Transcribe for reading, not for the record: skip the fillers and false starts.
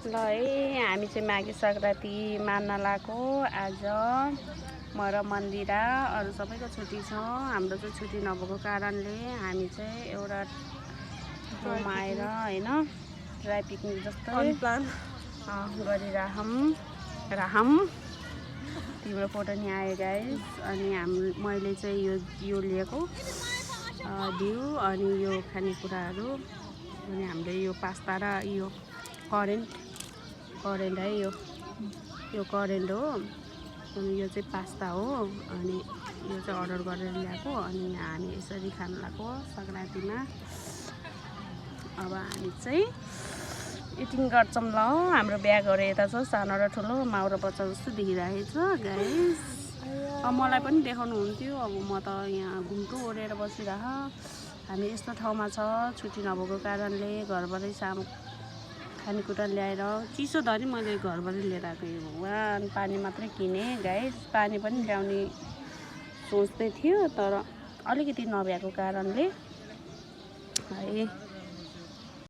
ल है हामी चाहिँ माघे सङ्क्रान्ति मान्न लागेको आज म र मन्दिरा अरू सबैको छुट्टी छ। हाम्रो चाहिँ छुट्टी नभएको कारणले हामी चाहिँ एउटा ठाउँमा आएर होइन ड्राई पिकनिक जस्तो प्लान गरिराहम तिम्रो फोटो नि आयो गाइस। अनि मैले चाहिँ यो लिएको दिउ अनि यो खानेकुराहरू अनि हामीले यो पास्ता र यो करेन्ट है यो करेन्ट हो अनि यो चाहिँ पास्ता हो अनि यो चाहिँ अर्डर गरेर ल्याएको अनि हामी यसरी खान लागेको सङ्क्रान्तिमा। अब हामी चाहिँ इटिङ गर्छौँ ल। हाम्रो ब्यागहरू यता छ सानो र ठुलो माउ र बच्चा जस्तो देखिरहेको छ गाइस। अब मलाई पनि देखाउनु हुन्थ्यो। अब म त यहाँ घुम्टो ओढेर बसिरह। हामी यस्तो ठाउँमा छ छुट्टी नभएको कारणले घरबाटै सामु खानेकुरा ल्याएर चिसो धरि मैले घरबाटै लिएर आएको। यो भगवान् पानी मात्रै किने गाइस। पानी पनि ल्याउने सोच्दै थियो तर अलिकति नभ्याएको कारणले है